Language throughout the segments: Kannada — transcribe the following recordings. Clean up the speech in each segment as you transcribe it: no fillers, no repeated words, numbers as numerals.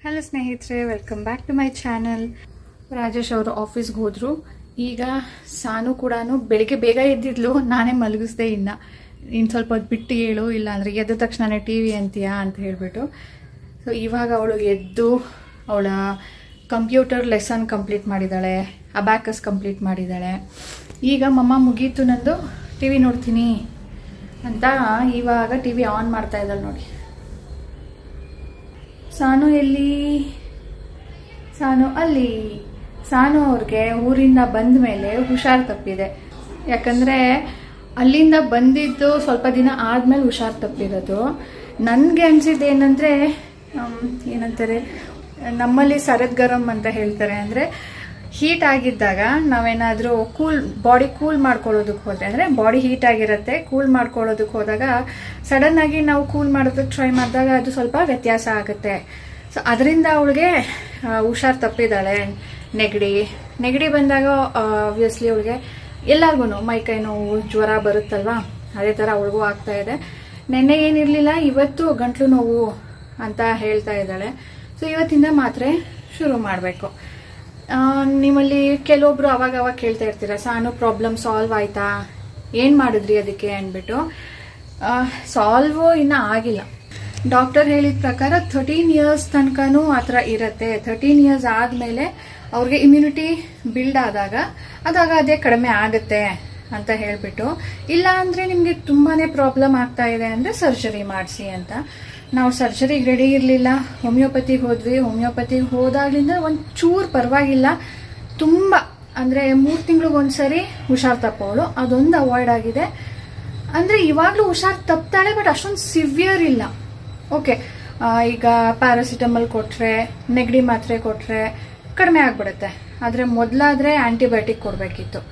ಹಲೋ ಸ್ನೇಹಿತರೆ, welcome back to my channel. Rajesh ಅವರು ಆಫೀಸ್ಗೆ ಹೋದರು. ಈಗ ಸಾನು ಕೂಡ ಬೆಳಿಗ್ಗೆ ಬೇಗ ಎದ್ದಿದ್ಲು, ನಾನೇ ಮಲಗಿಸ್ದೆ. ಇನ್ನು ಸ್ವಲ್ಪ ಹೊತ್ತು ಬಿಟ್ಟು ಹೇಳು, ಇಲ್ಲ ಅಂದರೆ ಎದ್ದ ತಕ್ಷಣನೇ ಟಿ ವಿ ಅಂತೀಯಾ ಅಂತ ಹೇಳಿಬಿಟ್ಟು. ಸೊ ಇವಾಗ ಅವಳು ಎದ್ದು ಅವಳ ಕಂಪ್ಯೂಟರ್ ಲೆಸನ್ ಕಂಪ್ಲೀಟ್ ಮಾಡಿದ್ದಾಳೆ, ಅಬ್ಯಾಕಸ್ ಕಂಪ್ಲೀಟ್ ಮಾಡಿದ್ದಾಳೆ. ಈಗ ಮಮ್ಮ ಮುಗೀತು ನಂದು, ಟಿ ವಿ ನೋಡ್ತೀನಿ ಅಂತ ಇವಾಗ ಟಿ ವಿ ಆನ್ ಮಾಡ್ತಾ ಇದ್ದಾಳೆ ನೋಡಿ. ಸಾನು ಎಲ್ಲಿ? ಸಾನು ಅಲ್ಲಿ. ಸಾನು ಅವ್ರಿಗೆ ಊರಿಂದ ಬಂದ ಮೇಲೆ ಹುಷಾರು ತಪ್ಪಿದೆ. ಯಾಕಂದರೆ ಅಲ್ಲಿಂದ ಬಂದಿದ್ದು ಸ್ವಲ್ಪ ದಿನ ಆದಮೇಲೆ ಹುಷಾರು ತಪ್ಪಿರೋದು. ನನಗೆ ಅನಿಸಿದ್ದು ಏನಂತಾರೆ, ನಮ್ಮಲ್ಲಿ ಸರದ್ ಗರಂ ಅಂತ ಹೇಳ್ತಾರೆ. ಅಂದರೆ ಹೀಟ್ ಆಗಿದ್ದಾಗ ನಾವೇನಾದರೂ ಬಾಡಿ ಕೂಲ್ ಮಾಡ್ಕೊಳ್ಳೋದಕ್ಕೆ ಹೋದರೆ, ಅಂದರೆ ಬಾಡಿ ಹೀಟ್ ಆಗಿರುತ್ತೆ, ಕೂಲ್ ಮಾಡ್ಕೊಳ್ಳೋದಕ್ಕೆ ಹೋದಾಗ ಸಡನ್ನಾಗಿ ನಾವು ಕೂಲ್ ಮಾಡೋದಕ್ಕೆ ಟ್ರೈ ಮಾಡಿದಾಗ ಅದು ಸ್ವಲ್ಪ ವ್ಯತ್ಯಾಸ ಆಗುತ್ತೆ. ಸೊ ಅದರಿಂದ ಅವಳಿಗೆ ಹುಷಾರು ತಪ್ಪಿದ್ದಾಳೆ. ನೆಗಡಿ ಬಂದಾಗ ಆಬ್ವಿಯಸ್ಲಿ ಅವಳಿಗೆ ಎಲ್ಲರಿಗೂ ಮೈಕೈ ನೋವು, ಜ್ವರ ಬರುತ್ತಲ್ವಾ, ಅದೇ ಥರ ಅವಳಿಗೂ ಆಗ್ತಾ ಇದೆ. ನೆನ್ನೆ ಏನಿರಲಿಲ್ಲ, ಇವತ್ತು ಗಂಟ್ಲು ನೋವು ಅಂತ ಹೇಳ್ತಾ ಇದ್ದಾಳೆ. ಸೊ ಇವತ್ತಿಂದ ಮಾತ್ರೆ ಶುರು ಮಾಡಬೇಕು. ನಿಮ್ಮಲ್ಲಿ ಕೆಲವೊಬ್ರು ಅವಾಗ ಕೇಳ್ತಾ ಇರ್ತೀರ, ಸಾನು ಪ್ರಾಬ್ಲಮ್ ಸಾಲ್ವ್ ಆಯ್ತಾ, ಏನು ಮಾಡಿದ್ರಿ ಅದಕ್ಕೆ ಅಂದ್ಬಿಟ್ಟು. ಸಾಲ್ವು ಇನ್ನೂ ಆಗಿಲ್ಲ. ಡಾಕ್ಟರ್ ಹೇಳಿದ ಪ್ರಕಾರ 13 ಇಯರ್ಸ್ ತನಕನೂ ಆ ಥರ ಇರುತ್ತೆ. 13 ಇಯರ್ಸ್ ಆದಮೇಲೆ ಅವ್ರಿಗೆ ಇಮ್ಯುನಿಟಿ ಬಿಲ್ಡ್ ಆದಾಗ ಅದೇ ಕಡಿಮೆ ಆಗುತ್ತೆ ಅಂತ ಹೇಳಿಬಿಟ್ಟು, ಇಲ್ಲ ಅಂದರೆ ನಿಮಗೆ ತುಂಬಾ ಪ್ರಾಬ್ಲಮ್ ಆಗ್ತಾ ಇದೆ ಅಂದರೆ ಸರ್ಜರಿ ಮಾಡಿಸಿ ಅಂತ. ನಾವು ಸರ್ಜರಿಗೆ ರೆಡಿ ಇರಲಿಲ್ಲ, ಹೋಮಿಯೋಪತಿಗೆ ಹೋದ್ವಿ. ಹೋಮಿಯೋಪತಿಗೆ ಹೋದಾಗ್ಲಿಂದ ಒಂಚೂರು ಪರವಾಗಿಲ್ಲ, ತುಂಬ ಅಂದರೆ 3 ತಿಂಗಳಿಗೊಂದ್ಸರಿ ಹುಷಾರು ತಪ್ಪೋಳು, ಅದೊಂದು ಅವಾಯ್ಡ್ ಆಗಿದೆ. ಅಂದರೆ ಇವಾಗಲೂ ಹುಷಾರು ತಪ್ತಾಳೆ, ಬಟ್ ಅಷ್ಟೊಂದು ಸಿವಿಯರ್ ಇಲ್ಲ. ಓಕೆ, ಈಗ ಪ್ಯಾರಾಸಿಟಮಲ್ ಕೊಟ್ಟರೆ, ನೆಗಡಿ ಮಾತ್ರೆ ಕೊಟ್ಟರೆ ಕಡಿಮೆ ಆಗಿಬಿಡುತ್ತೆ. ಆದರೆ ಮೊದಲಾದರೆ ಆ್ಯಂಟಿಬಯೋಟಿಕ್ ಕೊಡಬೇಕಿತ್ತು.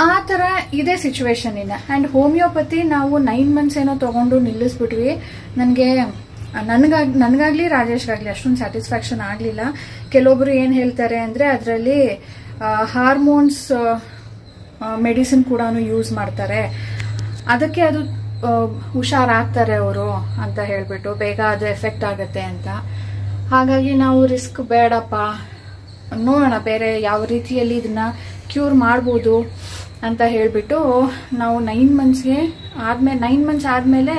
ಆ ಥರ ಇದೆ ಸಿಚುವೇಶನ್ ಇನ್ನು. ಆ್ಯಂಡ್ ಹೋಮಿಯೋಪತಿ ನಾವು 9 ಮಂತ್ಸ್ ಏನೋ ತೊಗೊಂಡು ನಿಲ್ಲಿಸ್ಬಿಟ್ವಿ. ನನಗಾಗಲಿ ರಾಜೇಶ್ಗಾಗಲಿ ಅಷ್ಟೊಂದು ಸ್ಯಾಟಿಸ್ಫ್ಯಾಕ್ಷನ್ ಆಗಲಿಲ್ಲ. ಕೆಲವೊಬ್ರು ಏನು ಹೇಳ್ತಾರೆ ಅಂದರೆ ಅದರಲ್ಲಿ ಹಾರ್ಮೋನ್ಸ್ ಮೆಡಿಸಿನ್ ಕೂಡ ಯೂಸ್ ಮಾಡ್ತಾರೆ, ಅದಕ್ಕೆ ಅದು ಹುಷಾರಾಗ್ತಾರೆ ಅವರು ಅಂತ ಹೇಳಿಬಿಟ್ಟು, ಬೇಗ ಅದು ಎಫೆಕ್ಟ್ ಆಗುತ್ತೆ ಅಂತ. ಹಾಗಾಗಿ ನಾವು ರಿಸ್ಕ್ ಬೇಡಪ್ಪ, ನೋಡೋಣ ಬೇರೆ ಯಾವ ರೀತಿಯಲ್ಲಿ ಇದನ್ನ ಕ್ಯೂರ್ ಮಾಡ್ಬೋದು ಅಂತ ಹೇಳಿಬಿಟ್ಟು ನಾವು 9 ಮಂತ್ಸ್ ಆದಮೇಲೆ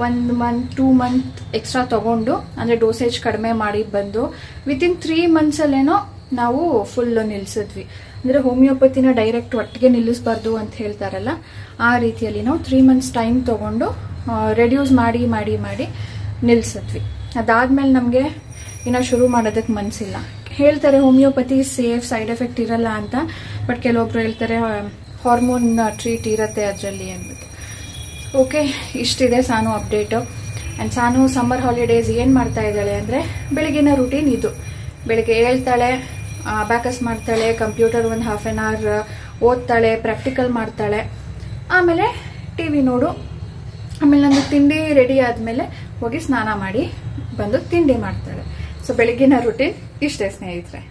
1 ಮಂತ್ 2 ಮಂತ್ ಎಕ್ಸ್ಟ್ರಾ ತಗೊಂಡು, ಅಂದರೆ ಡೋಸೇಜ್ ಕಡಿಮೆ ಮಾಡಿ ಬಂದು ವಿತಿನ್ 3 ಮಂತ್ಸಲ್ಲೇನೋ ನಾವು ಫುಲ್ಲು ನಿಲ್ಲಿಸಿದ್ವಿ. ಅಂದರೆ ಹೋಮಿಯೋಪತಿನ ಡೈರೆಕ್ಟ್ ಒಟ್ಟಿಗೆ ನಿಲ್ಲಿಸಬಾರ್ದು ಅಂತ ಹೇಳ್ತಾರಲ್ಲ, ಆ ರೀತಿಯಲ್ಲಿ ನಾವು 3 ಮಂತ್ಸ್ ಟೈಮ್ ತೊಗೊಂಡು ರೆಡ್ಯೂಸ್ ಮಾಡಿ ನಿಲ್ಲಿಸಿದ್ವಿ. ಅದಾದಮೇಲೆ ನಮಗೆ ಇನ್ನೂ ಶುರು ಮಾಡೋದಕ್ಕೆ ಮನಸ್ಸಿಲ್ಲ. ಹೇಳ್ತಾರೆ ಹೋಮಿಯೋಪತಿ ಸೇಫ್, ಸೈಡ್ ಎಫೆಕ್ಟ್ ಇರಲ್ಲ ಅಂತ, ಬಟ್ ಕೆಲವೊಬ್ರು ಹೇಳ್ತಾರೆ ಹಾರ್ಮೋನ್ ಟ್ರೀಟ್ ಇರುತ್ತೆ ಅದರಲ್ಲಿ ಅಂದ್ಬಿಟ್ಟು. ಓಕೆ, ಇಷ್ಟಿದೆ Sanu update. And Sanu summer holidays ಏನು ಮಾಡ್ತಾ ಇದ್ದಾಳೆ ಅಂದರೆ, ಬೆಳಗಿನ ರೂಟೀನ್ ಇದು. ಬೆಳಗ್ಗೆ ಹೇಳ್ತಾಳೆ, ಅಬ್ಯಾಕಸ್ ಮಾಡ್ತಾಳೆ, ಕಂಪ್ಯೂಟರ್ ಒಂದು 1/2 hour ಓದ್ತಾಳೆ, ಪ್ರಾಕ್ಟಿಕಲ್ ಮಾಡ್ತಾಳೆ, ಆಮೇಲೆ ಟಿ ವಿ ನೋಡು. ಆಮೇಲೆ ನಂದು ತಿಂಡಿ ರೆಡಿ ಆದಮೇಲೆ ಹೋಗಿ ಸ್ನಾನ ಮಾಡಿ ಬಂದು ತಿಂಡಿ ಮಾಡ್ತಾಳೆ. ಸೊ ಬೆಳಗಿನ ರೂಟೀನ್ ಇಷ್ಟೇ ಸ್ನೇಹಿತರೆ.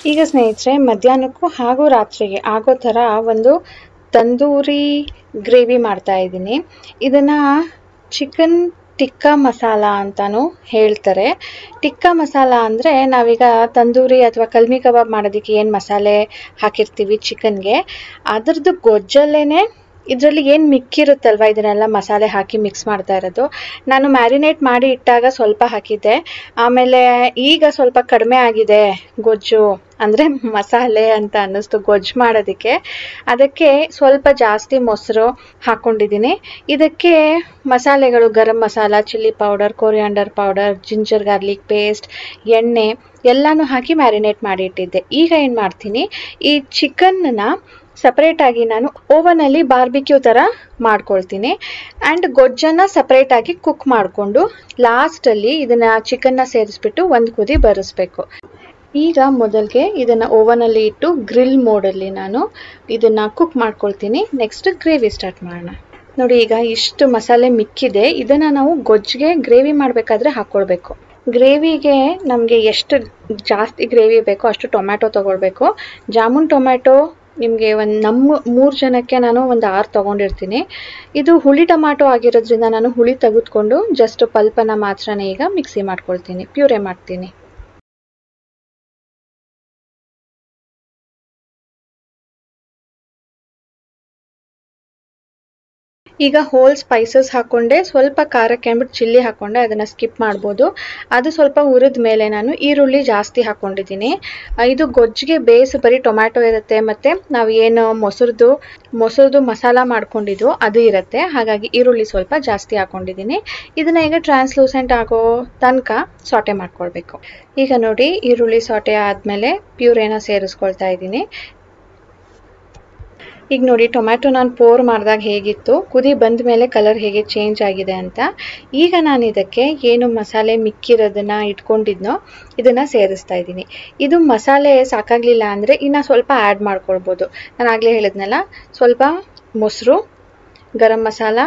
ಈಗ ಸ್ನೇಹಿತರೆ, ಮಧ್ಯಾಹ್ನಕ್ಕೂ ಹಾಗೂ ರಾತ್ರಿಗೆ ಆಗೋ ಥರ ಒಂದು ತಂದೂರಿ ಗ್ರೇವಿ ಮಾಡ್ತಾ ಇದ್ದೀನಿ. ಇದನ್ನು ಚಿಕನ್ ಟಿಕ್ಕಾ ಮಸಾಲ ಅಂತಾನು ಹೇಳ್ತಾರೆ. ಟಿಕ್ಕಾ ಮಸಾಲ ಅಂದರೆ ನಾವೀಗ ತಂದೂರಿ ಅಥವಾ ಕಲ್ಮಿ ಕಬಾಬ್ ಮಾಡೋದಕ್ಕೆ ಏನು ಮಸಾಲೆ ಹಾಕಿರ್ತೀವಿ ಚಿಕನ್ಗೆ, ಅದ್ರದ್ದು ಗೊಜ್ಜಲ್ಲೇ ಇದರಲ್ಲಿ ಏನು ಮಿಕ್ಕಿರುತ್ತಲ್ವ ಇದನ್ನೆಲ್ಲ ಮಸಾಲೆ ಹಾಕಿ ಮಿಕ್ಸ್ ಮಾಡ್ತಾ ಇರೋದು. ನಾನು ಮ್ಯಾರಿನೇಟ್ ಮಾಡಿ ಇಟ್ಟಾಗ ಸ್ವಲ್ಪ ಹಾಕಿದ್ದೆ, ಆಮೇಲೆ ಈಗ ಸ್ವಲ್ಪ ಕಡಿಮೆ ಆಗಿದೆ ಗೊಜ್ಜು ಅಂದರೆ ಮಸಾಲೆ ಅಂತ ಅನ್ನಿಸ್ತು ಗೊಜ್ಜು ಮಾಡೋದಕ್ಕೆ. ಅದಕ್ಕೆ ಸ್ವಲ್ಪ ಜಾಸ್ತಿ ಮೊಸರು ಹಾಕ್ಕೊಂಡಿದ್ದೀನಿ. ಇದಕ್ಕೆ ಮಸಾಲೆಗಳು garam masala, chilli powder, coriander powder, ginger garlic paste, ಎಣ್ಣೆ ಎಲ್ಲನೂ ಹಾಕಿ ಮ್ಯಾರಿನೇಟ್ ಮಾಡಿ ಇಟ್ಟಿದ್ದೆ. ಈಗ ಏನು ಮಾಡ್ತೀನಿ, ಈ ಚಿಕನ್ನ ಸಪ್ರೇಟಾಗಿ ನಾನು ಓವನಲ್ಲಿ ಬಾರ್ಬಿಕ್ಯೂ ಥರ ಮಾಡ್ಕೊಳ್ತೀನಿ. ಆ್ಯಂಡ್ ಗೊಜ್ಜನ್ನು ಸಪ್ರೇಟಾಗಿ ಕುಕ್ ಮಾಡಿಕೊಂಡು ಲಾಸ್ಟಲ್ಲಿ ಇದನ್ನು ಚಿಕನ್ನ ಸೇರಿಸ್ಬಿಟ್ಟು ಒಂದು ಕುದಿ ಬರಿಸ್ಬೇಕು. ಈಗ ಮೊದಲಿಗೆ ಇದನ್ನು ಓವನಲ್ಲಿ ಇಟ್ಟು ಗ್ರಿಲ್ ಮೋಡಲ್ಲಿ ನಾನು ಇದನ್ನು ಕುಕ್ ಮಾಡ್ಕೊಳ್ತೀನಿ. ನೆಕ್ಸ್ಟ್ ಗ್ರೇವಿ ಸ್ಟಾರ್ಟ್ ಮಾಡೋಣ. ನೋಡಿ, ಈಗ ಇಷ್ಟು ಮಸಾಲೆ ಮಿಕ್ಕಿದೆ, ಇದನ್ನು ನಾವು ಗೊಜ್ಜಿಗೆ ಗ್ರೇವಿ ಮಾಡಬೇಕಾದ್ರೆ ಹಾಕ್ಕೊಳ್ಬೇಕು. ಗ್ರೇವಿಗೆ ನಮಗೆ ಎಷ್ಟು ಜಾಸ್ತಿ ಗ್ರೇವಿ ಬೇಕೋ ಅಷ್ಟು ಟೊಮ್ಯಾಟೊ ತೊಗೊಳ್ಬೇಕು. ಜಾಮೂನ್ ಟೊಮ್ಯಾಟೊ ನಿಮಗೆ ನಮ್ಮ 3 ಜನಕ್ಕೆ ನಾನು ಒಂದು 6 ತೊಗೊಂಡಿರ್ತೀನಿ. ಇದು ಹುಳಿ ಟೊಮ್ಯಾಟೊ ಆಗಿರೋದ್ರಿಂದ ನಾನು ಹುಳಿ ತೆಗೆದುಕೊಂಡು ಜಸ್ಟ್ ಪಲ್ಪನ್ನು ಮಾತ್ರನೇ ಈಗ ಮಿಕ್ಸಿ ಮಾಡ್ಕೊಳ್ತೀನಿ, ಪ್ಯೂರೆ ಮಾಡ್ತೀನಿ. ಈಗ ಹೋಲ್ ಸ್ಪೈಸಸ್ ಹಾಕ್ಕೊಂಡೆ, ಸ್ವಲ್ಪ ಖಾರಕ್ಕೆ ಅಂದ್ಬಿಟ್ಟು ಚಿಲ್ಲಿ ಹಾಕ್ಕೊಂಡೆ, ಅದನ್ನು ಸ್ಕಿಪ್ ಮಾಡ್ಬೋದು. ಅದು ಸ್ವಲ್ಪ ಹುರಿದ ಮೇಲೆ ನಾನು ಈರುಳ್ಳಿ ಜಾಸ್ತಿ ಹಾಕ್ಕೊಂಡಿದ್ದೀನಿ. ಇದು ಗೊಜ್ಜಿಗೆ ಬೇಸ್ ಬರೀ ಟೊಮ್ಯಾಟೊ ಇರುತ್ತೆ, ಮತ್ತು ನಾವು ಏನು ಮೊಸರದು ಮಸಾಲ ಮಾಡ್ಕೊಂಡಿದ್ದು ಅದು ಇರುತ್ತೆ, ಹಾಗಾಗಿ ಈರುಳ್ಳಿ ಸ್ವಲ್ಪ ಜಾಸ್ತಿ ಹಾಕ್ಕೊಂಡಿದ್ದೀನಿ. ಇದನ್ನು ಈಗ ಟ್ರಾನ್ಸ್ಲೂಸೆಂಟ್ ಆಗೋ ತನಕ ಸಾಟೆ ಮಾಡ್ಕೊಳ್ಬೇಕು. ಈಗ ನೋಡಿ, ಈರುಳ್ಳಿ ಸಾಟೆ ಆದಮೇಲೆ ಪ್ಯೂರೇನ ಸೇರಿಸ್ಕೊಳ್ತಾ ಇದ್ದೀನಿ. ಈಗ ನೋಡಿ, ಟೊಮ್ಯಾಟೊ ನಾನು ಪೋರ್ ಮಾಡಿದಾಗ ಹೇಗಿತ್ತು, ಕುದಿ ಬಂದ ಮೇಲೆ ಕಲರ್ ಹೇಗೆ ಚೇಂಜ್ ಆಗಿದೆ ಅಂತ. ಈಗ ನಾನು ಇದಕ್ಕೆ ಏನು ಮಸಾಲೆ ಮಿಕ್ಕಿರೋದನ್ನು ಇಟ್ಕೊಂಡಿದ್ನೋ ಇದನ್ನು ಸೇರಿಸ್ತಾ ಇದ್ದೀನಿ. ಇದು ಮಸಾಲೆ ಸಾಕಾಗಲಿಲ್ಲ ಅಂದರೆ ಇನ್ನು ಸ್ವಲ್ಪ ಆ್ಯಡ್ ಮಾಡ್ಕೊಳ್ಬೋದು. ನಾನು ಆಗಲೇ ಹೇಳಿದ್ನಲ್ಲ, ಸ್ವಲ್ಪ ಮೊಸರು, garam masala,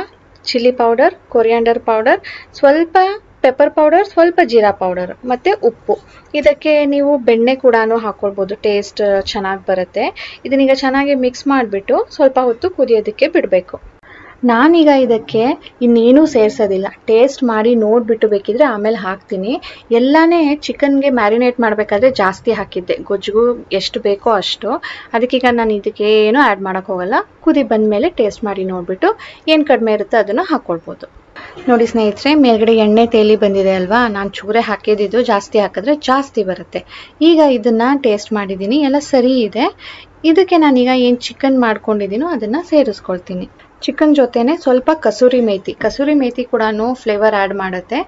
chilli powder, coriander powder, ಸ್ವಲ್ಪ ಪೆಪ್ಪರ್ ಪೌಡರ್, ಸ್ವಲ್ಪ ಜೀರಾ ಪೌಡರ್ ಮತ್ತು ಉಪ್ಪು. ಇದಕ್ಕೆ ನೀವು ಬೆಣ್ಣೆ ಕೂಡ ಹಾಕ್ಕೊಳ್ಬೋದು, ಟೇಸ್ಟ್ ಚೆನ್ನಾಗಿ ಬರುತ್ತೆ. ಇದನ್ನೀಗ ಚೆನ್ನಾಗಿ ಮಿಕ್ಸ್ ಮಾಡಿಬಿಟ್ಟು ಸ್ವಲ್ಪ ಹೊತ್ತು ಕುದಿಯೋದಕ್ಕೆ ಬಿಡಬೇಕು. ನಾನೀಗ ಇದಕ್ಕೆ ಇನ್ನೇನೂ ಸೇರಿಸೋದಿಲ್ಲ, ಟೇಸ್ಟ್ ಮಾಡಿ ನೋಡಿಬಿಟ್ಟು ಬೇಕಿದ್ರೆ ಆಮೇಲೆ ಹಾಕ್ತೀನಿ. ಎಲ್ಲನೇ ಚಿಕನ್ಗೆ ಮ್ಯಾರಿನೇಟ್ ಮಾಡಬೇಕಾದ್ರೆ ಜಾಸ್ತಿ ಹಾಕಿದ್ದೆ, ಗೊಜ್ಜಿಗೂ ಎಷ್ಟು ಬೇಕೋ ಅಷ್ಟು. ಅದಕ್ಕೀಗ ನಾನು ಇದಕ್ಕೆ ಏನೂ ಆ್ಯಡ್ ಮಾಡೋಕ್ಕೆ ಹೋಗಲ್ಲ. ಕುದಿ ಬಂದಮೇಲೆ ಟೇಸ್ಟ್ ಮಾಡಿ ನೋಡಿಬಿಟ್ಟು ಏನು ಕಡಿಮೆ ಇರುತ್ತೆ ಅದನ್ನು ಹಾಕ್ಕೊಳ್ಬೋದು. ನೋಡಿ ಸ್ನೇಹಿತರೆ, ಮೇಲ್ಗಡೆ ಎಣ್ಣೆ ತೇಲಿ ಬಂದಿದೆ ಅಲ್ವಾ, ನಾನು ಚೂರೆ ಹಾಕಿದ್ದು, ಜಾಸ್ತಿ ಹಾಕಿದ್ರೆ ಜಾಸ್ತಿ ಬರುತ್ತೆ. ಈಗ ಇದನ್ನು ಟೇಸ್ಟ್ ಮಾಡಿದ್ದೀನಿ, ಎಲ್ಲ ಸರಿ ಇದೆ. ಇದಕ್ಕೆ ನಾನೀಗ ಏನು ಚಿಕನ್ ಮಾಡ್ಕೊಂಡಿದ್ದೀನೋ ಅದನ್ನು ಸೇರಿಸ್ಕೊಳ್ತೀನಿ. ಚಿಕನ್ ಜೊತೆನೆ ಸ್ವಲ್ಪ ಕಸೂರಿ ಮೇಥಿ ಕೂಡ ಫ್ಲೇವರ್ ಆ್ಯಡ್ ಮಾಡುತ್ತೆ.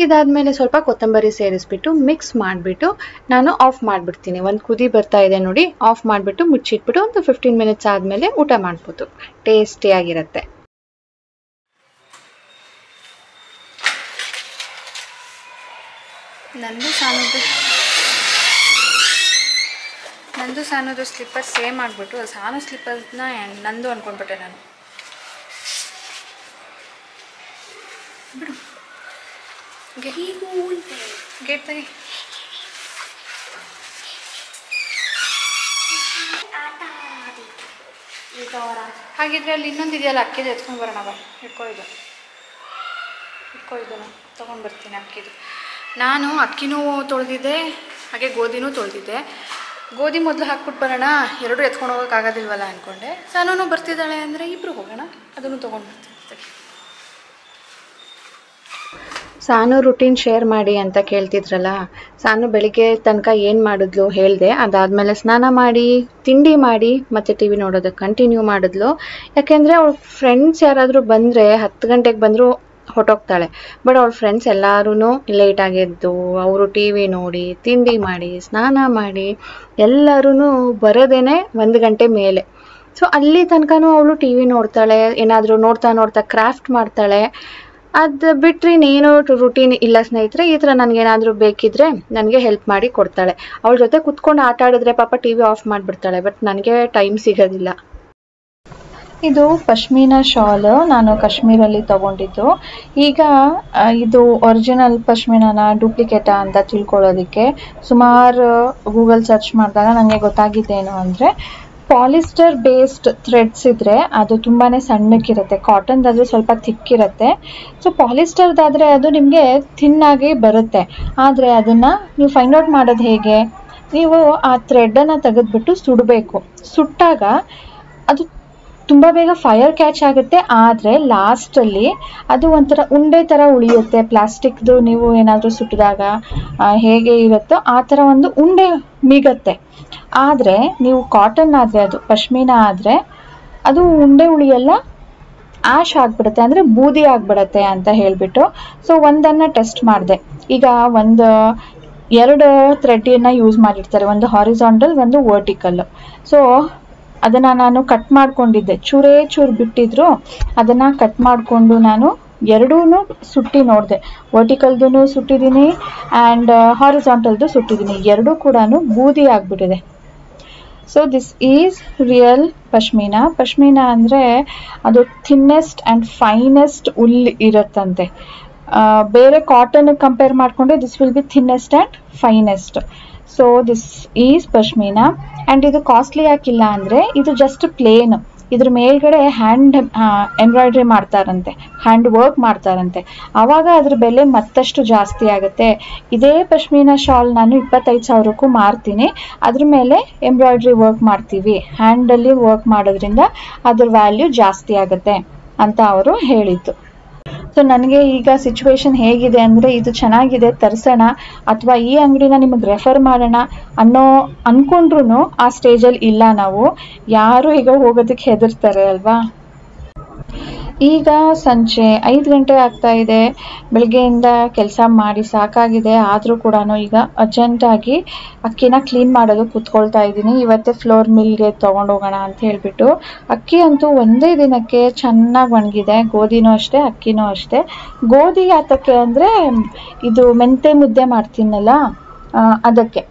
ಇದಾದಮೇಲೆ ಸ್ವಲ್ಪ ಕೊತ್ತಂಬರಿ ಸೇರಿಸ್ಬಿಟ್ಟು ಮಿಕ್ಸ್ ಮಾಡಿಬಿಟ್ಟು ನಾನು ಆಫ್ ಮಾಡಿಬಿಡ್ತೀನಿ. ಒಂದು ಕುದಿ ಬರ್ತಾ ಇದೆ ನೋಡಿ, ಆಫ್ ಮಾಡಿಬಿಟ್ಟು ಮುಚ್ಚಿಟ್ಬಿಟ್ಟು ಒಂದು 15 ಮಿನಿಟ್ಸ್ ಆದಮೇಲೆ ಊಟ ಮಾಡ್ಬೋದು. ಟೇಸ್ಟಿಯಾಗಿರುತ್ತೆ. ನಂದು ಸಾನದು ಸ್ಲಿಪ್ಪರ್ ಸೇಮ್ ಆಗಿಬಿಟ್ಟು ಸಾನು ಸ್ಲಿಪ್ಪರ್ಸ್ನ ನಂದು ಅಂದ್ಕೊಂಡ್ಬಿಟ್ಟೆ ನಾನು. ಬಿಡು, ಗೇಟ್ ತೆಗಿ. ಹಾಗಿದ್ರೆ ಅಲ್ಲಿ ಇನ್ನೊಂದು ಇದೆಯಲ್ಲ, ಅಕ್ಕಿದು ಎತ್ಕೊಂಡು ಬರೋಣ ಬಾ. ಇಟ್ಕೊಳ್ಳಿದ್ದು ತೊಗೊಂಡು ಬರ್ತೀನಿ ಅಕ್ಕಿದು. ನಾನು ಅಕ್ಕಿನೂ ತೊಳೆದಿದ್ದೆ, ಹಾಗೆ ಗೋಧಿನೂ ತೊಳೆದಿದ್ದೆ. ಗೋಧಿ ಮೊದಲು ಹಾಕ್ಬಿಟ್ಟು ಬರೋಣ, ಎರಡೂ ಎತ್ಕೊಂಡು ಹೋಗೋಕ್ಕಾಗೋದಿಲ್ವಲ್ಲ ಅಂದ್ಕೊಂಡೆ. ಸಾನೂ ಬರ್ತಿದ್ದಾಳೆ ಅಂದರೆ ಇಬ್ಬರು ಹೋಗೋಣ, ಅದನ್ನು ತೊಗೊಂಡು ಬರ್ತೀನಿ. ಸಾನು ರುಟೀನ್ ಶೇರ್ ಮಾಡಿ ಅಂತ ಕೇಳ್ತಿದ್ರಲ್ಲ, ಸಾನು ಬೆಳಿಗ್ಗೆ ತನಕ ಏನು ಮಾಡಿದ್ಲು ಹೇಳಿದೆ. ಅದಾದಮೇಲೆ ಸ್ನಾನ ಮಾಡಿ, ತಿಂಡಿ ಮಾಡಿ, ಮತ್ತು ಟಿ ವಿ ನೋಡೋದಕ್ಕೆ ಕಂಟಿನ್ಯೂ ಮಾಡಿದ್ಲು. ಯಾಕೆಂದರೆ ಅವ್ಳ ಫ್ರೆಂಡ್ಸ್ ಯಾರಾದರೂ ಬಂದರೆ 10 ಗಂಟೆಗೆ ಬಂದರೂ ಹೊಟ್ಟೋಗ್ತಾಳೆ. ಬಟ್ ಅವ್ಳ ಫ್ರೆಂಡ್ಸ್ ಎಲ್ಲರೂ ಲೇಟಾಗೆದ್ದು ಅವರು ಟಿ ವಿ ನೋಡಿ, ತಿಂಡಿ ಮಾಡಿ, ಸ್ನಾನ ಮಾಡಿ ಎಲ್ಲರೂ ಬರೋದೇ 1 ಗಂಟೆ ಮೇಲೆ. ಸೊ ಅಲ್ಲಿ ತನಕನೂ ಅವಳು ಟಿ ವಿ ನೋಡ್ತಾಳೆ, ಏನಾದರೂ ನೋಡ್ತಾ ಕ್ರಾಫ್ಟ್ ಮಾಡ್ತಾಳೆ. ಅದು ಬಿಟ್ಟರೆ ಇನ್ನೇನು ರುಟೀನ್ ಇಲ್ಲ ಸ್ನೇಹಿತರೆ. ಈ ಥರ ನನಗೇನಾದರೂ ಬೇಕಿದ್ರೆ ನನಗೆ ಹೆಲ್ಪ್ ಮಾಡಿ ಕೊಡ್ತಾಳೆ. ಅವಳ ಜೊತೆ ಕುತ್ಕೊಂಡು ಆಟ ಆಡಿದ್ರೆ ಪಾಪ ಟಿ ವಿ ಆಫ್ ಮಾಡಿಬಿಡ್ತಾಳೆ, ಬಟ್ ನನಗೆ ಟೈಮ್ ಸಿಗೋದಿಲ್ಲ. ಇದು ಪಶ್ಮೀನಾ ಶಾಲ್, ನಾನು ಕಾಶ್ಮೀರಲ್ಲಿ ತೊಗೊಂಡಿದ್ದು. ಈಗ ಇದು ಒರಿಜಿನಲ್ ಪಶ್ಮೀನಾನ ಡೂಪ್ಲಿಕೇಟಾ ಅಂತ ತಿಳ್ಕೊಳ್ಳೋದಕ್ಕೆ ಸುಮಾರು ಗೂಗಲ್ ಸರ್ಚ್ ಮಾಡಿದಾಗ ನನಗೆ ಗೊತ್ತಾಗಿದ್ದೇನು ಅಂದರೆ, ಪಾಲಿಸ್ಟರ್ ಬೇಸ್ಡ್ ಥ್ರೆಡ್ಸ್ ಇದ್ರೆ ಅದು ತುಂಬಾ ಸಣ್ಣಕ್ಕಿರುತ್ತೆ, ಕಾಟನ್ದಾದರೆ ಸ್ವಲ್ಪ ಥಿಕ್ಕಿರುತ್ತೆ. ಸೊ ಪಾಲಿಸ್ಟರ್ದಾದರೆ ಅದು ನಿಮಗೆ ಥಿನ್ನಾಗಿ ಬರುತ್ತೆ. ಆದರೆ ಅದನ್ನು ನೀವು ಫೈಂಡ್ ಔಟ್ ಮಾಡೋದು ಹೇಗೆ? ನೀವು ಆ ಥ್ರೆಡನ್ನು ತೆಗೆದುಬಿಟ್ಟು ಸುಡಬೇಕು. ಸುಟ್ಟಾಗ ಅದು ತುಂಬ ಬೇಗ ಫೈರ್ ಕ್ಯಾಚ್ ಆಗುತ್ತೆ. ಆದರೆ ಲಾಸ್ಟಲ್ಲಿ ಅದು ಒಂಥರ ಉಂಡೆ ಥರ ಉಳಿಯುತ್ತೆ. ಪ್ಲಾಸ್ಟಿಕ್ದು ನೀವು ಏನಾದರೂ ಸುಟ್ಟಿದಾಗ ಹೇಗೆ ಇರುತ್ತೋ ಆ ಥರ ಒಂದು ಉಂಡೆ ಮೀಗತ್ತೆ. ಆದರೆ ನೀವು ಕಾಟನ್ ಆದರೆ, ಅದು ಪಶ್ಮೀನ ಆದರೆ ಅದು ಉಂಡೆ ಉಳಿಯಲ್ಲ, ಆ್ಯಶ್ ಆಗಿಬಿಡುತ್ತೆ, ಅಂದರೆ ಬೂದಿ ಆಗಿಬಿಡುತ್ತೆ ಅಂತ ಹೇಳಿಬಿಟ್ಟು. ಸೊ ಒಂದನ್ನು ಟೆಸ್ಟ್ ಮಾಡಿದೆ. ಈಗ ಎರಡು ಥ್ರೆಡ್ಡನ್ನು ಯೂಸ್ ಮಾಡಿರ್ತಾರೆ, ಒಂದು ಹಾರಿಜಾಂಟಲ್, ಒಂದು ವರ್ಟಿಕಲ್. ಸೊ ಅದನ್ನು ನಾನು ಕಟ್ ಮಾಡ್ಕೊಂಡಿದ್ದೆ, ಚೂರು ಬಿಟ್ಟಿದ್ರು ಅದನ್ನು ಕಟ್ ಮಾಡಿಕೊಂಡು ನಾನು ಎರಡೂ ಸುಟ್ಟಿ ನೋಡಿದೆ. ವರ್ಟಿಕಲ್ದು ಸುಟ್ಟಿದ್ದೀನಿ ಆ್ಯಂಡ್ ಹಾರಿಜಾಂಟಲ್ದು ಸುಟ್ಟಿದ್ದೀನಿ. ಎರಡೂ ಕೂಡ ಬೂದಿ ಆಗಿಬಿಟ್ಟಿದೆ. So this is real pashmina. Pashmina ಅಂದರೆ ಅದು ಥಿನ್ನೆಸ್ಟ್ ಆ್ಯಂಡ್ ಫೈನೆಸ್ಟ್ ಉಲ್ ಇರುತ್ತಂತೆ. ಬೇರೆ ಕಾಟನ್ ಕಂಪೇರ್ ಮಾಡಿಕೊಂಡ್ರೆ this will be thinnest and finest. So this is pashmina. And ಇದು ಕಾಸ್ಟ್ಲಿ ಯಾಕಿಲ್ಲ ಅಂದರೆ ಇದು ಜಸ್ಟ್ ಪ್ಲೇನ್, ಇದ್ರ ಮೇಲ್ಗಡೆ ಹ್ಯಾಂಡ್ ಎಂಬ್ರಾಯ್ಡ್ರಿ ಮಾಡ್ತಾರಂತೆ, ಹ್ಯಾಂಡ್ ವರ್ಕ್ ಮಾಡ್ತಾರಂತೆ. ಆವಾಗ ಅದ್ರ ಬೆಲೆ ಮತ್ತಷ್ಟು ಜಾಸ್ತಿ ಆಗುತ್ತೆ. ಇದೇ ಪಶ್ಮೀನಾ ಶಾಲ್ ನಾನು 25,000ಕ್ಕೂ ಮಾರ್ತೀನಿ. ಅದ್ರ ಮೇಲೆ ಎಂಬ್ರಾಯ್ಡ್ರಿ ವರ್ಕ್ ಮಾಡ್ತೀವಿ, ಹ್ಯಾಂಡಲ್ಲಿ ವರ್ಕ್ ಮಾಡೋದ್ರಿಂದ ಅದ್ರ ವ್ಯಾಲ್ಯೂ ಜಾಸ್ತಿ ಆಗುತ್ತೆ ಅಂತ ಅವರು ಹೇಳಿದ್ದು. ಸೊ ನನಗೆ ಈಗ ಸಿಚುವೇಶನ್ ಹೇಗಿದೆ ಅಂದರೆ ಇದು ಚೆನ್ನಾಗಿದೆ ತರಿಸೋಣ ಅಥವಾ ಈ ಅಂಗಡಿನ ನಿಮಗೆ ರೆಫರ್ ಮಾಡೋಣ ಅಂದ್ಕೊಂಡ್ರು ಆ ಸ್ಟೇಜಲ್ಲಿ ಇಲ್ಲ ನಾವು. ಯಾರು ಈಗ ಹೋಗೋದಕ್ಕೆ ಹೆದರ್ತಾರೆ ಅಲ್ವಾ. ಈಗ ಸಂಜೆ 5 ಗಂಟೆ ಆಗ್ತಾ ಇದೆ. ಬೆಳಗ್ಗೆಯಿಂದ ಕೆಲಸ ಮಾಡಿ ಸಾಕಾಗಿದೆ. ಆದರೂ ಕೂಡ ಈಗ ಅರ್ಜೆಂಟಾಗಿ ಅಕ್ಕಿನ ಕ್ಲೀನ್ ಮಾಡೋದು ಕೂತ್ಕೊಳ್ತಾ ಇದ್ದೀನಿ. ಇವತ್ತೇ ಫ್ಲೋರ್ ಮಿಲ್ಗೆ ತೊಗೊಂಡೋಗೋಣ ಅಂತ ಹೇಳಿಬಿಟ್ಟು. ಅಕ್ಕಿ ಅಂತೂ ಒಂದೇ ದಿನಕ್ಕೆ ಚೆನ್ನಾಗಿ ಒಣಗಿದೆ. ಗೋಧಿನೂ ಅಷ್ಟೇ, ಅಕ್ಕಿನೂ ಅಷ್ಟೇ. ಗೋಧಿ ಯಾತಕ್ಕೆ ಅಂದರೆ ಇದು ಮೆಂತೆ ಮುದ್ದೆ ಮಾಡ್ತೀನಲ್ಲ ಅದಕ್ಕೆ.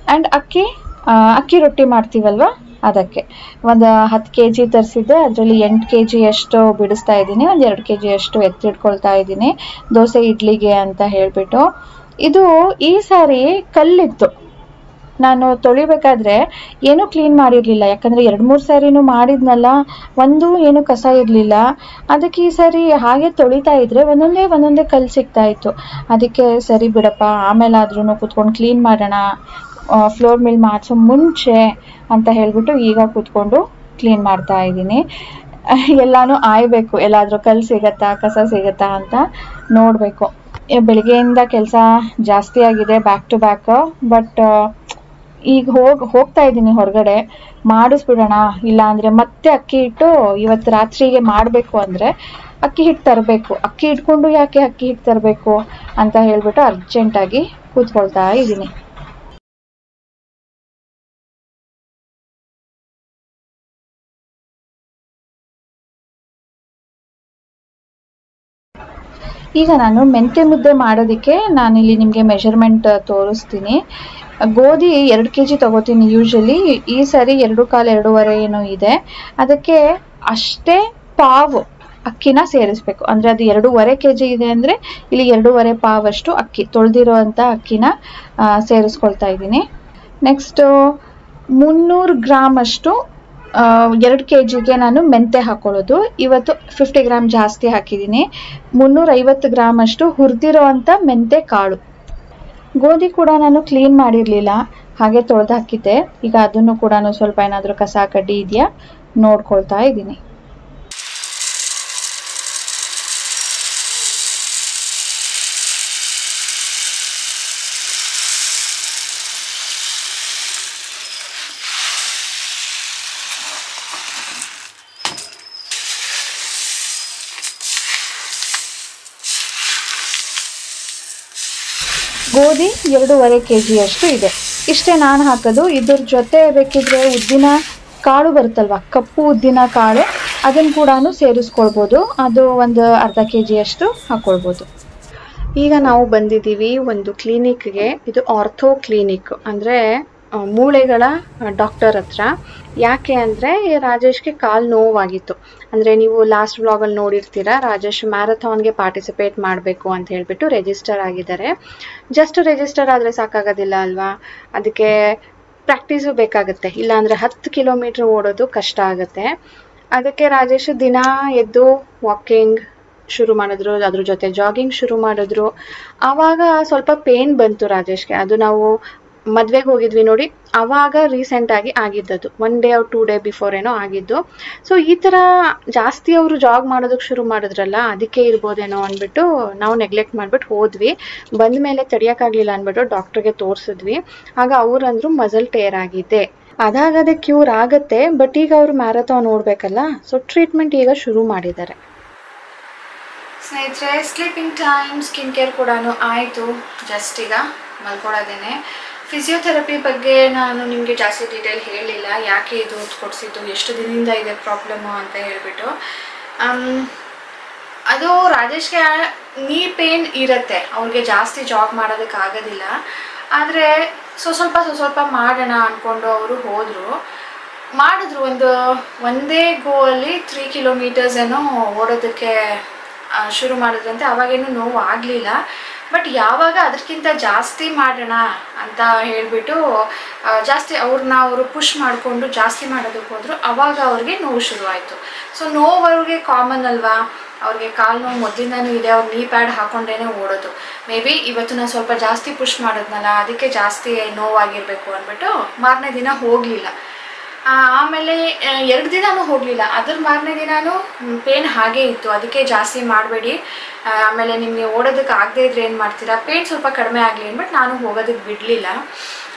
ಆ್ಯಂಡ್ ಅಕ್ಕಿ ರೊಟ್ಟಿ ಮಾಡ್ತೀವಲ್ವ ಅದಕ್ಕೆ. ಒಂದು 10 kg ತರಿಸಿದ್ದೆ, ಅದರಲ್ಲಿ 8 kg ಅಷ್ಟು ಬಿಡಿಸ್ತಾ ಇದ್ದೀನಿ, ಒಂದು 2 kg ಅಷ್ಟು ಎತ್ತಿಟ್ಕೊಳ್ತಾ ಇದ್ದೀನಿ ದೋಸೆ ಇಡ್ಲಿಗೆ ಅಂತ ಹೇಳಿಬಿಟ್ಟು. ಇದು ಈ ಸಾರಿ ಕಲ್ಲಿತ್ತು, ನಾನು ತೊಳಿಬೇಕಾದ್ರೆ ಏನೂ ಕ್ಲೀನ್ ಮಾಡಿರಲಿಲ್ಲ. ಯಾಕಂದರೆ 2-3 ಸಾರಿನೂ ಮಾಡಿದ್ನಲ್ಲ, ಒಂದು ಏನು ಕಸ ಇರಲಿಲ್ಲ. ಅದಕ್ಕೆ ಈ ಸಾರಿ ಹಾಗೆ ತೊಳಿತಾ ಇದ್ರೆ ಒಂದೊಂದೇ ಕಲ್ಲು ಸಿಗ್ತಾ ಇತ್ತು. ಅದಕ್ಕೆ ಸರಿ ಬಿಡಪ್ಪ, ಆಮೇಲಾದ್ರೂ ಕೂತ್ಕೊಂಡು ಕ್ಲೀನ್ ಮಾಡೋಣ ಫ್ಲೋರ್ ಮಿಲ್ ಮಾಡಿಸೋ ಮುಂಚೆ ಅಂತ ಹೇಳಿಬಿಟ್ಟು ಈಗ ಕೂತ್ಕೊಂಡು ಕ್ಲೀನ್ ಮಾಡ್ತಾ ಇದ್ದೀನಿ. ಎಲ್ಲಾನು ಆಯ್ಬೇಕು, ಎಲ್ಲಾದರೂ ಕಲ್ಲು ಸಿಗತ್ತಾ ಕಸ ಸಿಗತ್ತಾ ಅಂತ ನೋಡಬೇಕು. ಬೆಳಗ್ಗೆಯಿಂದ ಕೆಲಸ ಜಾಸ್ತಿ ಆಗಿದೆ, ಬ್ಯಾಕ್ ಟು ಬ್ಯಾಕ್. ಬಟ್ ಈಗ ಹೋಗ್ತಾ ಇದ್ದೀನಿ ಹೊರಗಡೆ, ಮಾಡಿಸ್ಬಿಡೋಣ. ಇಲ್ಲ ಅಂದರೆ ಮತ್ತೆ ಅಕ್ಕಿ ಹಿಟ್ಟು ಇವತ್ತು ರಾತ್ರಿಗೆ ಮಾಡಬೇಕು ಅಂದರೆ ಅಕ್ಕಿ ಹಿಟ್ಟು ತರಬೇಕು. ಅಕ್ಕಿ ಇಟ್ಕೊಂಡು ಯಾಕೆ ಅಕ್ಕಿ ಹಿಟ್ಟು ತರಬೇಕು ಅಂತ ಹೇಳಿಬಿಟ್ಟು ಅರ್ಜೆಂಟಾಗಿ ಕೂತ್ಕೊಳ್ತಾ ಇದ್ದೀನಿ. ಈಗ ನಾನು ಮೆಂತೆ ಮುದ್ದೆ ಮಾಡೋದಕ್ಕೆ ನಾನಿಲ್ಲಿ ನಿಮಗೆ ಮೆಷರ್ಮೆಂಟ್ ತೋರಿಸ್ತೀನಿ. ಗೋಧಿ 2 kg ತೊಗೋತೀನಿ ಯೂಶ್ವಲಿ. ಈ ಸಾರಿ 2.25 ಏನೋ ಇದೆ. ಅದಕ್ಕೆ ಅಷ್ಟೇ ಪಾವು ಅಕ್ಕಿನ ಸೇರಿಸ್ಬೇಕು. ಅಂದರೆ ಅದು 2.5 kg ಇದೆ ಅಂದರೆ ಇಲ್ಲಿ 2.5 ಪಾವಷ್ಟು ಅಕ್ಕಿ, ತೊಳೆದಿರೋ ಅಂಥ ಅಕ್ಕಿನ ಸೇರಿಸ್ಕೊಳ್ತಾ ಇದ್ದೀನಿ. ನೆಕ್ಸ್ಟು 300 ಗ್ರಾಮ್ ಅಷ್ಟು 2 kgಗೆ ನಾನು ಮೆಂತೆ ಹಾಕೊಳ್ಳೋದು. ಇವತ್ತು 50 ಗ್ರಾಮ್ ಜಾಸ್ತಿ ಹಾಕಿದ್ದೀನಿ. 350 ಗ್ರಾಮ್ ಅಷ್ಟು ಹುರಿದಿರೋ ಅಂಥ ಮೆಂತೆ ಕಾಳು. ಗೋಧಿ ಕೂಡ ನಾನು ಕ್ಲೀನ್ ಮಾಡಿರಲಿಲ್ಲ, ಹಾಗೆ ತೊಳೆದು ಹಾಕಿದ್ದೆ. ಈಗ ಅದನ್ನು ಕೂಡ ಸ್ವಲ್ಪ ಏನಾದರೂ ಕಸ ಕಡ್ಡಿ ಇದೆಯಾ ನೋಡ್ಕೊಳ್ತಾ ಇದ್ದೀನಿ. ಗೋಧಿ 2.5 kg ಅಷ್ಟು ಇದೆ. ಇಷ್ಟೇ ನಾನು ಹಾಕೋದು. ಇದ್ರ ಜೊತೆ ಬೇಕಿದ್ರೆ ಉದ್ದಿನ ಕಾಳು ಬರುತ್ತಲ್ವ, ಕಪ್ಪು ಉದ್ದಿನ ಕಾಳು, ಅದನ್ನು ಕೂಡ ಸೇರಿಸ್ಕೊಳ್ಬೋದು. ಅದು ಒಂದು ಅರ್ಧ kg ಅಷ್ಟು ಹಾಕ್ಕೊಳ್ಬೋದು. ಈಗ ನಾವು ಬಂದಿದ್ದೀವಿ ಒಂದು ಕ್ಲಿನಿಕ್ಗೆ. ಇದು ಆರ್ಥೋ ಕ್ಲಿನಿಕ್, ಅಂದರೆ ಮೂಳೆಗಳ ಡಾಕ್ಟರ್ ಹತ್ರ. ಯಾಕೆ ಅಂದರೆ ರಾಜೇಶ್ಗೆ ಕಾಲು ನೋವಾಗಿತ್ತು. ಅಂದರೆ ನೀವು ಲಾಸ್ಟ್ ವ್ಲಾಗಲ್ಲಿ ನೋಡಿರ್ತೀರಾ, ರಾಜೇಶ್ ಮ್ಯಾರಥಾನ್ಗೆ ಪಾರ್ಟಿಸಿಪೇಟ್ ಮಾಡಬೇಕು ಅಂತ ಹೇಳಿಬಿಟ್ಟು ರಿಜಿಸ್ಟರ್ ಆಗಿದ್ದಾರೆ. ಜಸ್ಟ್ ರಿಜಿಸ್ಟರ್ ಆದರೆ ಸಾಕಾಗೋದಿಲ್ಲ ಅಲ್ವಾ, ಅದಕ್ಕೆ ಪ್ರಾಕ್ಟೀಸು ಬೇಕಾಗುತ್ತೆ, ಇಲ್ಲಾಂದರೆ 10 ಕಿಲೋಮೀಟ್ರ್ ಓಡೋದು ಕಷ್ಟ ಆಗುತ್ತೆ. ಅದಕ್ಕೆ ರಾಜೇಶ್ ದಿನ ಎದ್ದು ವಾಕಿಂಗ್ ಶುರು ಮಾಡಿದ್ರು, ಅದ್ರ ಜೊತೆ ಜಾಗಿಂಗ್ ಶುರು ಮಾಡಿದ್ರು. ಆವಾಗ ಸ್ವಲ್ಪ ಪೇನ್ ಬಂತು ರಾಜೇಶ್ಗೆ. ಅದು ನಾವು ಮದುವೆಗೆ ಹೋಗಿದ್ವಿ ನೋಡಿ, ಆವಾಗ ರೀಸೆಂಟಾಗಿ ಆಗಿದ್ದದು, 1 ಡೇ or 2 ಡೇ ಬಿಫೋರ್ ಏನೋ ಆಗಿದ್ದು. ಸೊ ಈ ಥರ ಜಾಸ್ತಿ ಅವರು ಜಾಗ್ ಮಾಡೋದಕ್ಕೆ ಶುರು ಮಾಡಿದ್ರಲ್ಲ, ಅದಕ್ಕೆ ಇರ್ಬೋದೇನೋ ಅಂದ್ಬಿಟ್ಟು ನಾವು ನೆಗ್ಲೆಕ್ಟ್ ಮಾಡಿಬಿಟ್ಟು ಹೋದ್ವಿ. ಬಂದ ಮೇಲೆ ತಡೆಯೋಕ್ಕಾಗಲಿಲ್ಲ ಅಂದ್ಬಿಟ್ಟು ಡಾಕ್ಟ್ರಿಗೆ ತೋರಿಸಿದ್ವಿ. ಆಗ ಅವ್ರು ಅಂದರು ಮಸಲ್ ಟೇರ್ ಆಗಿದೆ. ಅದಾಗದೆ ಕ್ಯೂರ್ ಆಗುತ್ತೆ, ಬಟ್ ಈಗ ಅವರು ಮ್ಯಾರಥಾನ್ ಓಡಬೇಕಲ್ಲ, ಸೊ ಟ್ರೀಟ್ಮೆಂಟ್ ಈಗ ಶುರು ಮಾಡಿದ್ದಾರೆ. ಸ್ನೇಹಿತರೆ, ಸ್ಲೀಪಿಂಗ್ ಟೈಮ್, ಸ್ಕಿನ್ ಕೇರ್ ಕೂಡ ಆಯಿತು, ಜಸ್ಟ್ ಈಗ ಮಲ್ಕೊಳ್ಳೋದೇನೆ. ಫಿಸಿಯೋಥೆರಪಿ ಬಗ್ಗೆ ನಾನು ನಿಮಗೆ ಜಾಸ್ತಿ ಡೀಟೇಲ್ ಹೇಳಲಿಲ್ಲ, ಯಾಕೆ ಇದು ಕೊಡಿಸಿದ್ದು, ಎಷ್ಟು ದಿನದಿಂದ ಇದೆ ಪ್ರಾಬ್ಲಮ್ಮು ಅಂತ ಹೇಳಿಬಿಟ್ಟು. ಅದು ರಾಜೇಶ್ಗೆ ನೀ ಪೇನ್ ಇರುತ್ತೆ, ಅವ್ರಿಗೆ ಜಾಸ್ತಿ ಜಾಗ್ ಮಾಡೋದಕ್ಕೆ ಆಗೋದಿಲ್ಲ. ಆದರೆ ಸ್ವಲ್ಪ ಮಾಡೋಣ ಅಂದ್ಕೊಂಡು ಅವರು ಮಾಡಿದ್ರು. ಒಂದೇ ಗೋವಲ್ಲಿ 3 ಕಿಲೋಮೀಟರ್ಸ್ ಏನೋ ಓಡೋದಕ್ಕೆ ಶುರು ಮಾಡಿದ್ರಂತೆ. ಅವಾಗೇನು ನೋವು ಆಗಲಿಲ್ಲ, ಬಟ್ ಯಾವಾಗ ಅದಕ್ಕಿಂತ ಜಾಸ್ತಿ ಮಾಡೋಣ ಅಂತ ಹೇಳಿಬಿಟ್ಟು ಜಾಸ್ತಿ ಅವರು ಪುಷ್ ಮಾಡಿಕೊಂಡು ಜಾಸ್ತಿ ಮಾಡೋದಕ್ಕೆ ಹೋದರು, ಆವಾಗ ಅವ್ರಿಗೆ ನೋವು ಶುರುವಾಯಿತು. ಸೊ ನೋವು ಅವ್ರಿಗೆ ಕಾಮನ್ ಅಲ್ವಾ, ಅವ್ರಿಗೆ ಕಾಲು ನೋವು ಮೊದಲಿಂದನೂ ಇದೆ, ಅವ್ರು ನೀ ಪ್ಯಾಡ್ ಹಾಕ್ಕೊಂಡೇ ಓಡೋದು. ಮೇ ಬಿ ಇವತ್ತು ನಾನು ಸ್ವಲ್ಪ ಜಾಸ್ತಿ ಪುಷ್ ಮಾಡಿದ್ನಲ್ಲ, ಅದಕ್ಕೆ ಜಾಸ್ತಿ ನೋವಾಗಿರಬೇಕು ಅಂದ್ಬಿಟ್ಟು ಮಾರನೇ ದಿನ ಹೋಗಲಿಲ್ಲ. ಆಮೇಲೆ 2 ದಿನವೂ ಹೋಗಲಿಲ್ಲ, ಅದ್ರ ಮಾರನೇ ದಿನವೂ ಪೇನ್ ಹಾಗೇ ಇತ್ತು. ಅದಕ್ಕೆ ಜಾಸ್ತಿ ಮಾಡಬೇಡಿ, ಆಮೇಲೆ ನಿಮಗೆ ಓಡೋದಕ್ಕೆ ಆಗದೇ ಇದ್ರೆ ಏನು ಮಾಡ್ತೀರಾ, ಪೇನ್ ಸ್ವಲ್ಪ ಕಡಿಮೆ ಆಗಲಿ ಅಂದ್ಬಿಟ್ಟು ನಾನು ಹೋಗೋದಕ್ಕೆ ಬಿಡಲಿಲ್ಲ.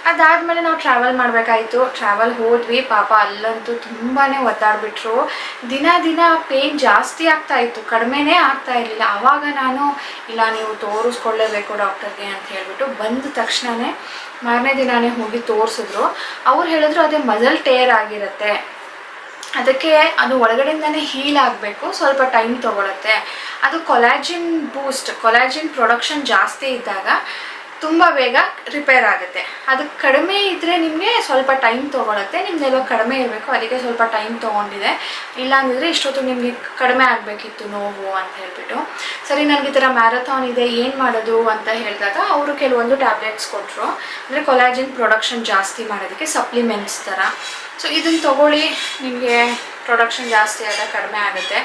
ಅದಾದಮೇಲೆ ನಾವು ಟ್ರಾವೆಲ್ ಮಾಡಬೇಕಾಯಿತು. ಟ್ರಾವೆಲ್ ಹೋದ್ವಿ, ಪಾಪ ಅಲ್ಲಂತೂ ತುಂಬಾ ಒದ್ದಾಡಿಬಿಟ್ರು. ದಿನ ಪೇನ್ ಜಾಸ್ತಿ ಆಗ್ತಾಯಿತ್ತು, ಕಡಿಮೆನೇ ಆಗ್ತಾ ಇರಲಿಲ್ಲ. ಆವಾಗ ನಾನು ಇಲ್ಲ, ನೀವು ತೋರಿಸ್ಕೊಳ್ಳೇಬೇಕು ಡಾಕ್ಟರ್ಗೆ ಅಂತ ಹೇಳಿಬಿಟ್ಟು ಬಂದ ತಕ್ಷಣವೇ ಮಾರನೇ ದಿನಾನೇ ಹೋಗಿ ತೋರಿಸಿದ್ರು. ಅವ್ರು ಹೇಳಿದ್ರು ಅದೇ ಮಸಲ್ ಟೇರ್ ಆಗಿರುತ್ತೆ, ಅದಕ್ಕೆ ಅದು ಒಳಗಡೆಯಿಂದನೇ ಹೀಲ್ ಆಗಬೇಕು, ಸ್ವಲ್ಪ ಟೈಮ್ ತೊಗೊಳುತ್ತೆ. ಅದು ಕೊಲಾಜಿನ್ ಪ್ರೊಡಕ್ಷನ್ ಜಾಸ್ತಿ ಇದ್ದಾಗ ತುಂಬ ಬೇಗ ರಿಪೇರ್ ಆಗುತ್ತೆ. ಅದು ಕಡಿಮೆ ಇದ್ದರೆ ನಿಮಗೆ ಸ್ವಲ್ಪ ಟೈಮ್ ತೊಗೊಳುತ್ತೆ. ನಿಮ್ಮದೆಲ್ಲ ಕಡಿಮೆ ಇರಬೇಕು, ಅದಕ್ಕೆ ಸ್ವಲ್ಪ ಟೈಮ್ ತೊಗೊಂಡಿದೆ. ಇಲ್ಲಾಂದಿದ್ರೆ ಇಷ್ಟೊತ್ತು ನಿಮಗೆ ಕಡಿಮೆ ಆಗಬೇಕಿತ್ತು ನೋವು ಅಂತ ಹೇಳಿಬಿಟ್ಟು. ಸರಿ, ನನಗೆ ಈ ಥರ ಮ್ಯಾರಥಾನ್ ಇದೆ, ಏನು ಮಾಡೋದು ಅಂತ ಹೇಳಿದಾಗ ಅವರು ಕೆಲವೊಂದು ಟ್ಯಾಬ್ಲೆಟ್ಸ್ ಕೊಟ್ಟರು. ಅಂದರೆ ಕೊಲಾಜಿನ್ ಪ್ರೊಡಕ್ಷನ್ ಜಾಸ್ತಿ ಮಾಡೋದಕ್ಕೆ ಸಪ್ಲಿಮೆಂಟ್ಸ್ ಥರ. ಸೊ ಇದನ್ನು ತೊಗೊಳ್ಳಿ, ನಿಮಗೆ ಪ್ರೊಡಕ್ಷನ್ ಜಾಸ್ತಿ ಆದಾಗ ಕಡಿಮೆ ಆಗುತ್ತೆ.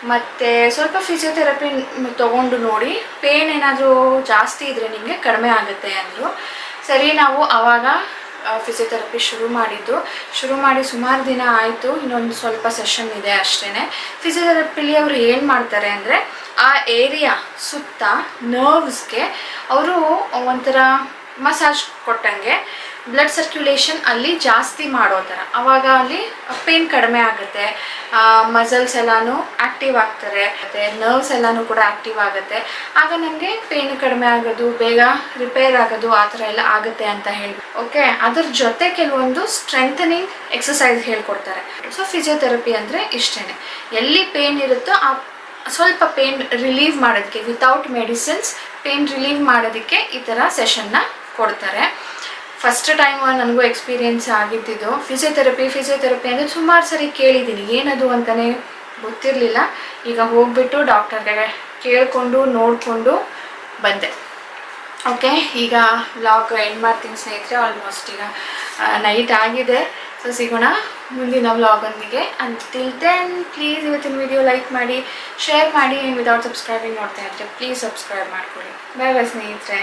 ಮತ್ತು ಸ್ವಲ್ಪ ಫಿಸಿಯೋಥೆರಪಿ ತೊಗೊಂಡು ನೋಡಿ, ಪೇನ್ ಏನಾದರೂ ಜಾಸ್ತಿ ಇದ್ದರೆ ನಿಮಗೆ ಕಡಿಮೆ ಆಗುತ್ತೆ ಅಂದರು. ಸರಿ, ನಾವು ಆವಾಗ ಫಿಸಿಯೋಥೆರಪಿ ಶುರು ಮಾಡಿ ಸುಮಾರು ದಿನ ಆಯಿತು. ಇನ್ನೊಂದು ಸ್ವಲ್ಪ ಸೆಷನ್ ಇದೆ ಅಷ್ಟೇ. ಫಿಸಿಯೋಥೆರಪಿಲಿ ಅವರು ಏನು ಮಾಡ್ತಾರೆ ಅಂದರೆ, ಆ ಏರಿಯಾ ಸುತ್ತ ನರ್ವ್ಸ್ಗೆ ಅವರು ಒಂಥರ ಮಸಾಜ್ ಕೊಟ್ಟಂಗೆ ಬ್ಲಡ್ ಸರ್ಕ್ಯುಲೇಷನ್ ಅಲ್ಲಿ ಜಾಸ್ತಿ ಮಾಡೋ ಥರ. ಆವಾಗ ಅಲ್ಲಿ ಪೇನ್ ಕಡಿಮೆ ಆಗುತ್ತೆ, ಮಸಲ್ಸ್ ಎಲ್ಲನೂ ಆ್ಯಕ್ಟಿವ್ ಆಗ್ತಾರೆ, ಮತ್ತು ನರ್ವ್ಸ್ ಎಲ್ಲನೂ ಕೂಡ ಆ್ಯಕ್ಟಿವ್ ಆಗುತ್ತೆ. ಆಗ ನಮಗೆ ಪೇನ್ ಕಡಿಮೆ ಆಗೋದು, ಬೇಗ ರಿಪೇರ್ ಆಗೋದು, ಆ ಥರ ಎಲ್ಲ ಆಗುತ್ತೆ ಅಂತ ಹೇಳಿ. ಓಕೆ, ಅದ್ರ ಜೊತೆ ಕೆಲವೊಂದು ಸ್ಟ್ರೆಂಥನಿಂಗ್ ಎಕ್ಸಸೈಸ್ ಹೇಳ್ಕೊಡ್ತಾರೆ. ಸೊ ಫಿಸಿಯೋಥೆರಪಿ ಅಂದರೆ ಇಷ್ಟೇ, ಎಲ್ಲಿ ಪೇನ್ ಇರುತ್ತೋ ಆ ಸ್ವಲ್ಪ ಪೇನ್ ರಿಲೀವ್ ಮಾಡೋದಕ್ಕೆ, ವಿತೌಟ್ ಮೆಡಿಸಿನ್ಸ್ ಪೇನ್ ರಿಲೀವ್ ಮಾಡೋದಕ್ಕೆ ಈ ಥರ ಸೆಷನ್ನ ಕೊಡ್ತಾರೆ. ಫಸ್ಟ್ ಟೈಮ್ ನನಗೂ ಎಕ್ಸ್ಪೀರಿಯೆನ್ಸ್ ಆಗಿದ್ದಿದ್ದು ಫಿಸಿಯೋಥೆರಪಿ ಅಂದರೆ ಸುಮಾರು ಸರಿ ಕೇಳಿದ್ದೀನಿ, ಏನದು ಅಂತಲೇ ಗೊತ್ತಿರಲಿಲ್ಲ. ಈಗ ಹೋಗ್ಬಿಟ್ಟು ಡಾಕ್ಟರ್ಗೆ ಕೇಳಿಕೊಂಡು ನೋಡಿಕೊಂಡು ಬಂದೆ. ಓಕೆ, ಈಗ ವ್ಲಾಗ್ ಎಂಡ್ ಮಾಡ್ತೀನಿ ಸ್ನೇಹಿತರೆ. ಆಲ್ಮೋಸ್ಟ್ ಈಗ ನೈಟ್ ಆಗಿದೆ. ಸೊ ಸಿಗೋಣ ಮುಂದಿನ ವ್ಲಾಗೊಂದಿಗೆ. ಅಂಟಿಲ್ ದೆನ್ ಪ್ಲೀಸ್ ಇವತ್ತಿನ ವಿಡಿಯೋ ಲೈಕ್ ಮಾಡಿ, ಶೇರ್ ಮಾಡಿ. ವಿತೌಟ್ ಸಬ್ಸ್ಕ್ರೈಬಿಂಗ್ ನೋಡ್ತಾ ಇದ್ದರೆ ಪ್ಲೀಸ್ ಸಬ್ಸ್ಕ್ರೈಬ್ ಮಾಡ್ಕೊಳ್ಳಿ. ಬಾಯ್ ಬಾಯ್ ಸ್ನೇಹಿತರೆ.